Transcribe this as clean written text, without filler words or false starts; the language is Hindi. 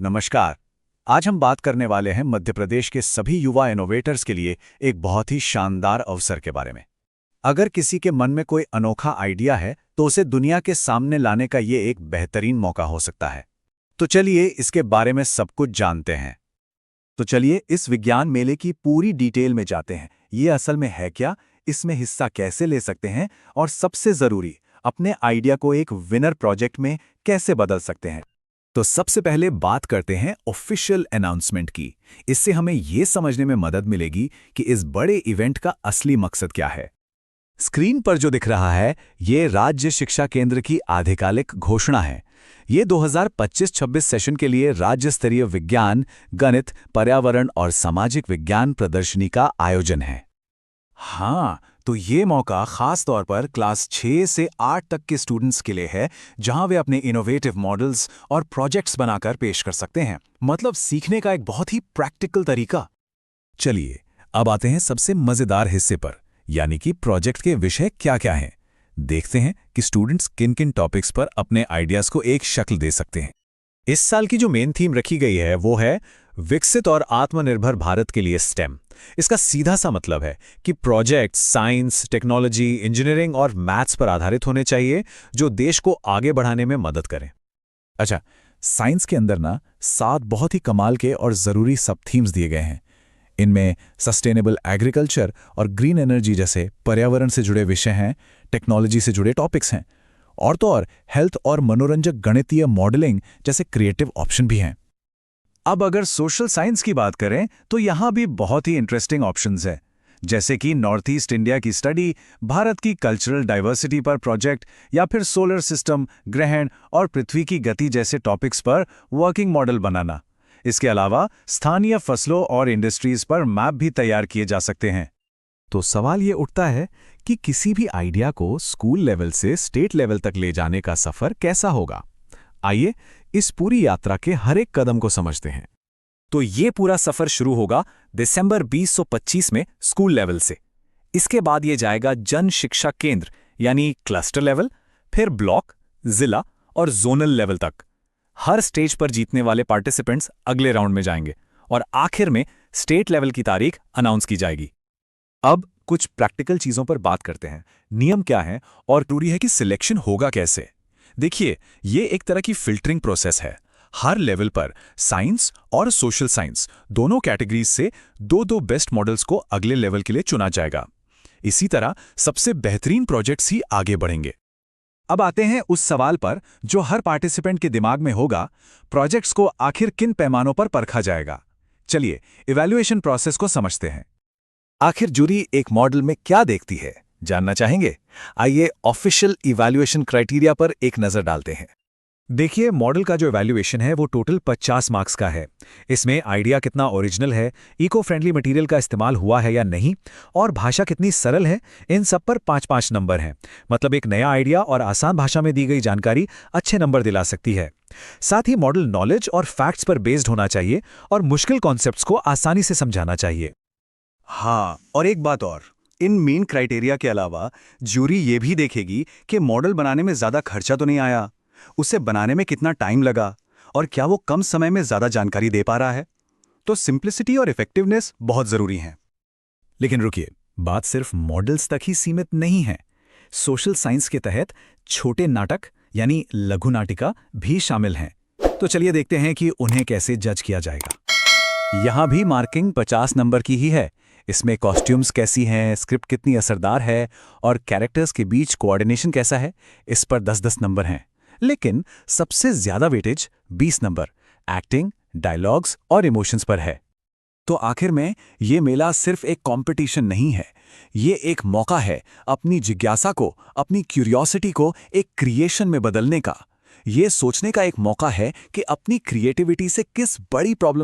नमस्कार। आज हम बात करने वाले हैं मध्य प्रदेश के सभी युवा इनोवेटर्स के लिए एक बहुत ही शानदार अवसर के बारे में। अगर किसी के मन में कोई अनोखा आइडिया है तो उसे दुनिया के सामने लाने का ये एक बेहतरीन मौका हो सकता है। तो चलिए इसके बारे में सब कुछ जानते हैं। तो चलिए इस विज्ञान मेले की पूरी डिटेल में जाते हैं। ये असल में है क्या, इसमें हिस्सा कैसे ले सकते हैं और सबसे ज़रूरी, अपने आइडिया को एक विनर प्रोजेक्ट में कैसे बदल सकते हैं। तो सबसे पहले बात करते हैं ऑफिशियल अनाउंसमेंट की। इससे हमें यह समझने में मदद मिलेगी कि इस बड़े इवेंट का असली मकसद क्या है। स्क्रीन पर जो दिख रहा है ये राज्य शिक्षा केंद्र की आधिकारिक घोषणा है। ये 2025-26 सेशन के लिए राज्य स्तरीय विज्ञान, गणित, पर्यावरण और सामाजिक विज्ञान प्रदर्शनी का आयोजन है। हाँ, तो ये मौका खास तौर पर क्लास 6 से 8 तक के स्टूडेंट्स के लिए है, जहां वे अपने इनोवेटिव मॉडल्स और प्रोजेक्ट्स बनाकर पेश कर सकते हैं। मतलब सीखने का एक बहुत ही प्रैक्टिकल तरीका। चलिए अब आते हैं सबसे मजेदार हिस्से पर, यानी कि प्रोजेक्ट के विषय क्या-क्या हैं। देखते हैं कि स्टूडेंट्स किन-किन टॉपिक्स पर अपने आइडियाज को एक शक्ल दे सकते हैं। इस साल की जो मेन थीम रखी गई है वो है विकसित और आत्मनिर्भर भारत के लिए स्टेम। इसका सीधा सा मतलब है कि प्रोजेक्ट साइंस, टेक्नोलॉजी, इंजीनियरिंग और मैथ्स पर आधारित होने चाहिए, जो देश को आगे बढ़ाने में मदद करें। अच्छा, साइंस के अंदर ना 7 बहुत ही कमाल के और ज़रूरी सब थीम्स दिए गए हैं। इनमें सस्टेनेबल एग्रीकल्चर और ग्रीन एनर्जी जैसे पर्यावरण से जुड़े विषय हैं, टेक्नोलॉजी से जुड़े टॉपिक्स हैं, और तो और हेल्थ और मनोरंजक गणितीय मॉडलिंग जैसे क्रिएटिव ऑप्शन भी हैं। अब अगर सोशल साइंस की बात करें तो यहाँ भी बहुत ही इंटरेस्टिंग ऑप्शंस हैं, जैसे कि नॉर्थ ईस्ट इंडिया की स्टडी, भारत की कल्चरल डाइवर्सिटी पर प्रोजेक्ट, या फिर सोलर सिस्टम, ग्रहण और पृथ्वी की गति जैसे टॉपिक्स पर वर्किंग मॉडल बनाना। इसके अलावा स्थानीय फसलों और इंडस्ट्रीज पर मैप भी तैयार किए जा सकते हैं। तो सवाल ये उठता है कि किसी भी आइडिया को स्कूल लेवल से स्टेट लेवल तक ले जाने का सफर कैसा होगा। आइए इस पूरी यात्रा के हर एक कदम को समझते हैं। तो ये पूरा सफर शुरू होगा दिसंबर 2025 में स्कूल लेवल से। इसके बाद ये जाएगा जन शिक्षा केंद्र यानी क्लस्टर लेवल, फिर ब्लॉक, जिला और जोनल लेवल तक। हर स्टेज पर जीतने वाले पार्टिसिपेंट्स अगले राउंड में जाएंगे और आखिर में स्टेट लेवल की तारीख अनाउंस की जाएगी। अब कुछ प्रैक्टिकल चीजों पर बात करते हैं। नियम क्या है और जरूरी है कि सिलेक्शन होगा कैसे। देखिए, ये एक तरह की फिल्टरिंग प्रोसेस है। हर लेवल पर साइंस और सोशल साइंस दोनों कैटेगरीज से 2-2 बेस्ट मॉडल्स को अगले लेवल के लिए चुना जाएगा। इसी तरह सबसे बेहतरीन प्रोजेक्ट्स ही आगे बढ़ेंगे। अब आते हैं उस सवाल पर जो हर पार्टिसिपेंट के दिमाग में होगा, प्रोजेक्ट्स को आखिर किन पैमानों पर परखा जाएगा। चलिए इवैल्यूएशन प्रोसेस को समझते हैं। आखिर जूरी एक मॉडल में क्या देखती है, जानना चाहेंगे? आइए ऑफिशियल इवैल्यूएशन क्राइटेरिया पर एक नजर डालते हैं। देखिए, मॉडल का जो इवैल्यूएशन है वो टोटल 50 मार्क्स का है। इसमें आइडिया कितना ओरिजिनल है, इको फ्रेंडली मटेरियल का इस्तेमाल हुआ है या नहीं, और भाषा कितनी सरल है, इन सब पर 5-5 नंबर हैं। मतलब एक नया आइडिया और आसान भाषा में दी गई जानकारी अच्छे नंबर दिला सकती है। साथ ही मॉडल नॉलेज और फैक्ट्स पर बेस्ड होना चाहिए और मुश्किल कॉन्सेप्ट्स को आसानी से समझाना चाहिए। हाँ, और एक बात और, इन मेन क्राइटेरिया के अलावा ज्यूरी ये भी देखेगी कि मॉडल बनाने में ज़्यादा खर्चा तो नहीं आया, उसे बनाने में कितना टाइम लगा, और क्या वो कम समय में ज़्यादा जानकारी दे पा रहा है। तो सिंप्लिसिटी और इफेक्टिवनेस बहुत ज़रूरी हैं। लेकिन रुकिए, बात सिर्फ मॉडल्स तक ही सीमित नहीं है। सोशल साइंस के तहत छोटे नाटक यानी लघु नाटिका भी शामिल हैं। तो चलिए देखते हैं कि उन्हें कैसे जज किया जाएगा। यहाँ भी मार्किंग 50 नंबर की ही है। इसमें कॉस्ट्यूम्स कैसी हैं, स्क्रिप्ट कितनी असरदार है और कैरेक्टर्स के बीच कोऑर्डिनेशन कैसा है, इस पर 10-10 नंबर हैं। लेकिन सबसे ज्यादा वेटेज 20 नंबर एक्टिंग, डायलॉग्स और इमोशंस पर है। तो आखिर में ये मेला सिर्फ एक कंपटीशन नहीं है, ये एक मौका है अपनी जिज्ञासा को, अपनी क्यूरियोसिटी को एक क्रिएशन में बदलने का। ये सोचने का एक मौका है कि अपनी क्रिएटिविटी से किस बड़ी प्रॉब्लम